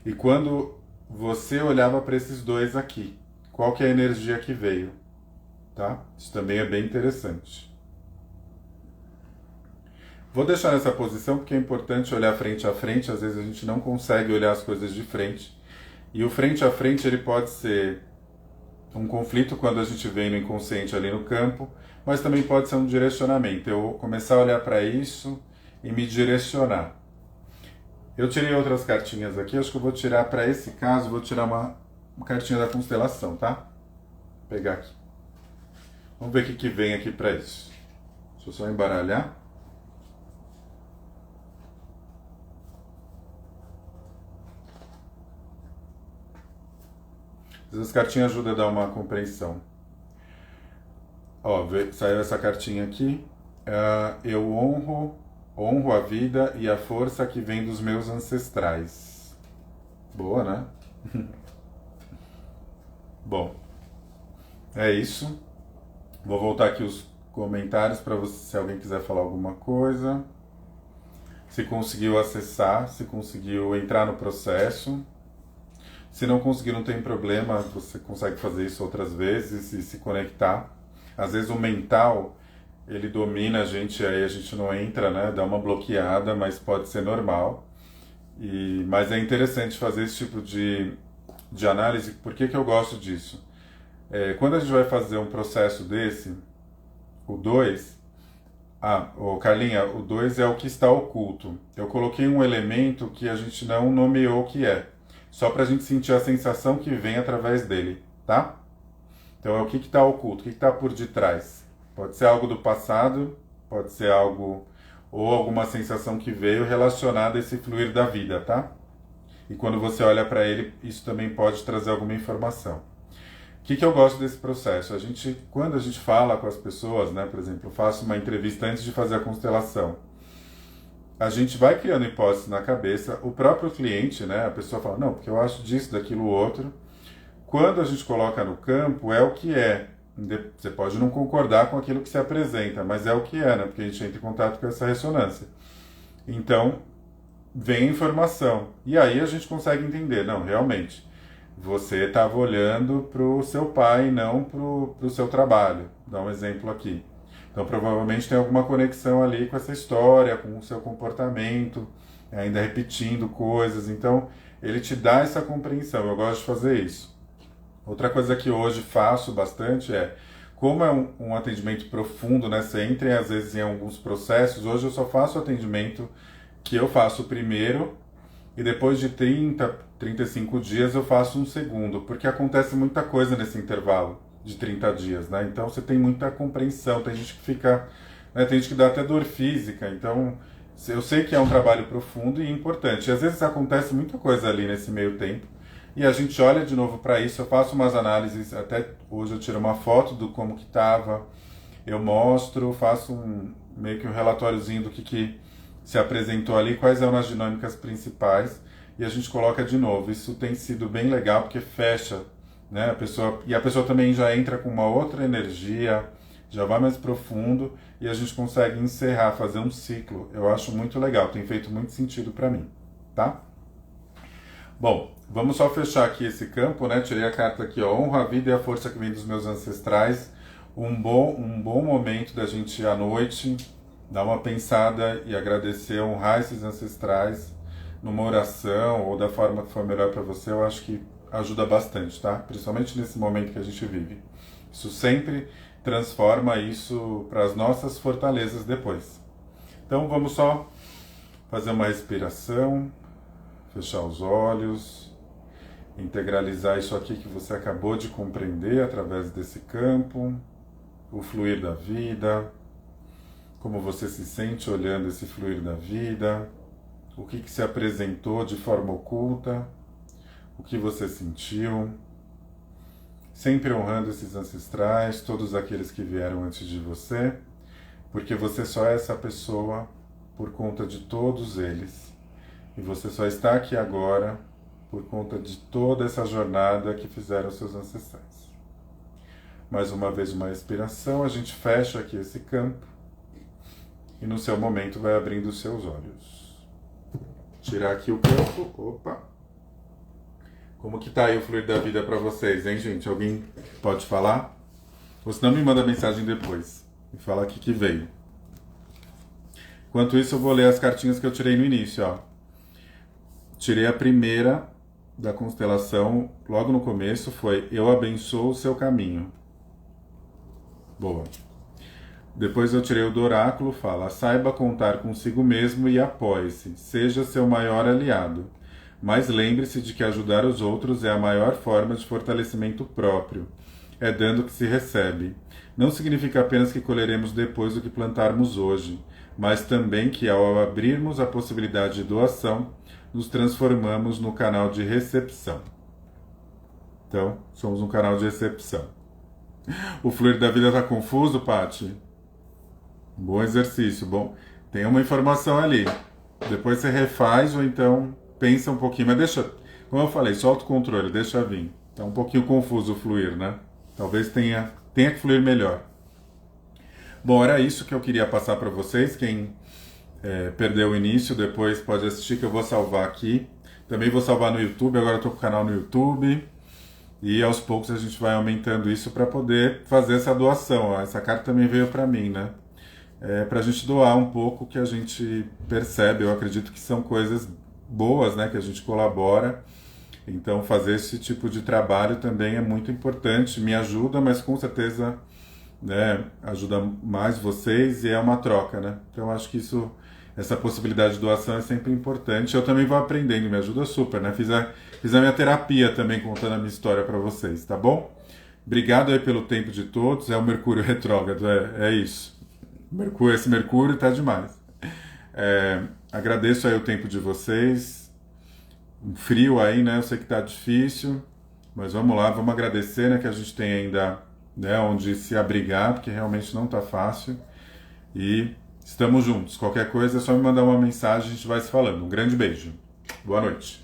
E quando você olhava para esses dois aqui, qual que é a energia que veio? Tá? Isso também é bem interessante. Vou deixar nessa posição porque é importante olhar frente a frente. Às vezes a gente não consegue olhar as coisas de frente. E o frente a frente ele pode ser um conflito quando a gente vem no inconsciente ali no campo, mas também pode ser um direcionamento. Eu começar a olhar para isso e me direcionar. Eu tirei outras cartinhas aqui, acho que eu vou tirar para esse caso, vou tirar uma cartinha da constelação, tá? Vou pegar aqui. Vamos ver o que vem aqui para isso. Deixa eu só embaralhar. Essas cartinhas ajudam a dar uma compreensão. Ó, saiu essa cartinha aqui. Eu honro a vida e a força que vem dos meus ancestrais. Boa, né? Bom, é isso. Vou voltar aqui os comentários para você, se alguém quiser falar alguma coisa. Se conseguiu acessar, se conseguiu entrar no processo. Se não conseguir, não tem problema, você consegue fazer isso outras vezes e se conectar. Às vezes o mental, ele domina a gente, aí a gente não entra, né? Dá uma bloqueada, mas pode ser normal. Mas é interessante fazer esse tipo de análise. Por que eu gosto disso? Quando a gente vai fazer um processo desse, o 2, Carlinha, o 2 é o que está oculto. Eu coloquei um elemento que a gente não nomeou o que é, só para a gente sentir a sensação que vem através dele, tá? Então é o que está oculto, o que está por detrás. Pode ser algo do passado, pode ser algo ou alguma sensação que veio relacionada a esse fluir da vida, tá? E quando você olha para ele, isso também pode trazer alguma informação. O que eu gosto desse processo? Quando a gente fala com as pessoas, né, por exemplo, eu faço uma entrevista antes de fazer a constelação, a gente vai criando hipóteses na cabeça, o próprio cliente, né, a pessoa fala, não, porque eu acho disso, daquilo, outro. Quando a gente coloca no campo, é o que é. Você pode não concordar com aquilo que se apresenta, mas é o que é, né, porque a gente entra em contato com essa ressonância. Então, vem a informação, e aí a gente consegue entender, não, realmente, você estava olhando para o seu pai, não para o seu trabalho. Vou dar um exemplo aqui. Então, provavelmente tem alguma conexão ali com essa história, com o seu comportamento, ainda repetindo coisas. Então, ele te dá essa compreensão. Eu gosto de fazer isso. Outra coisa que hoje faço bastante como é um atendimento profundo, né? Você entra, às vezes, em alguns processos. Hoje eu só faço o atendimento que eu faço primeiro e depois de 35 dias eu faço um segundo, porque acontece muita coisa nesse intervalo de 30 dias, né? Então você tem muita compreensão, tem gente que fica, né, tem gente que dá até dor física, então eu sei que é um trabalho profundo e importante. E às vezes acontece muita coisa ali nesse meio tempo, e a gente olha de novo para isso, eu faço umas análises, até hoje eu tiro uma foto do como que estava, eu mostro, faço meio que um relatóriozinho do que se apresentou ali, quais eram as dinâmicas principais, e a gente coloca de novo. Isso tem sido bem legal, porque fecha, né, a pessoa também já entra com uma outra energia, já vai mais profundo e a gente consegue encerrar, fazer um ciclo. Eu acho muito legal, tem feito muito sentido para mim, tá? Bom, vamos só fechar aqui esse campo, né? Tirei a carta aqui, ó, honra a vida e a força que vem dos meus ancestrais. Um bom momento da gente à noite dar uma pensada e agradecer, honrar esses ancestrais numa oração ou da forma que for melhor para você. Eu acho que ajuda bastante, tá? Principalmente nesse momento que a gente vive. Isso sempre transforma isso para as nossas fortalezas depois. Então vamos só fazer uma respiração, fechar os olhos, integralizar isso aqui que você acabou de compreender através desse campo, o fluir da vida, como você se sente olhando esse fluir da vida, o que se apresentou de forma oculta, o que você sentiu, sempre honrando esses ancestrais, todos aqueles que vieram antes de você, porque você só é essa pessoa por conta de todos eles. E você só está aqui agora por conta de toda essa jornada que fizeram seus ancestrais. Mais uma vez uma respiração, a gente fecha aqui esse campo e no seu momento vai abrindo os seus olhos. Tirar aqui o campo, opa! Como que tá aí o fluir da vida para vocês, hein, gente? Alguém pode falar? Ou senão me manda mensagem depois e fala aqui que veio. Enquanto isso eu vou ler as cartinhas que eu tirei no início, ó. Tirei a primeira da constelação, logo no começo, foi Eu abençoo o seu caminho. Boa. Depois eu tirei o do oráculo, fala: saiba contar consigo mesmo e apoie-se, seja seu maior aliado. Mas lembre-se de que ajudar os outros é a maior forma de fortalecimento próprio. É dando que se recebe. Não significa apenas que colheremos depois do que plantarmos hoje, mas também que ao abrirmos a possibilidade de doação, nos transformamos no canal de recepção. Então, somos um canal de recepção. O fluir da vida está confuso, Paty? Bom exercício, bom. Tem uma informação ali. Depois você refaz ou então pensa um pouquinho. Mas deixa, como eu falei, só autocontrole, deixa vir. Está um pouquinho confuso o fluir, né? Talvez tenha que fluir melhor. Bom, era isso que eu queria passar para vocês. Quem perdeu o início, depois pode assistir, que eu vou salvar aqui. Também vou salvar no YouTube, agora estou com o canal no YouTube. E aos poucos a gente vai aumentando isso para poder fazer essa doação. Ó. Essa carta também veio para mim, né? Para a gente doar um pouco que a gente percebe. Eu acredito que são coisas boas, né? Que a gente colabora. Então fazer esse tipo de trabalho também é muito importante. Me ajuda, mas com certeza, né, ajuda mais vocês e é uma troca, né? Então acho que essa possibilidade de doação é sempre importante. Eu também vou aprendendo, me ajuda super, né? Fiz a minha terapia também contando a minha história para vocês, tá bom? Obrigado aí pelo tempo de todos. É o Mercúrio retrógrado, é isso. Esse Mercúrio tá demais. Agradeço aí o tempo de vocês. Um frio aí, né? Eu sei que tá difícil, mas vamos lá, vamos agradecer, né? Que a gente tem ainda, né, onde se abrigar, porque realmente não tá fácil. E estamos juntos. Qualquer coisa é só me mandar uma mensagem, a gente vai se falando. Um grande beijo. Boa noite.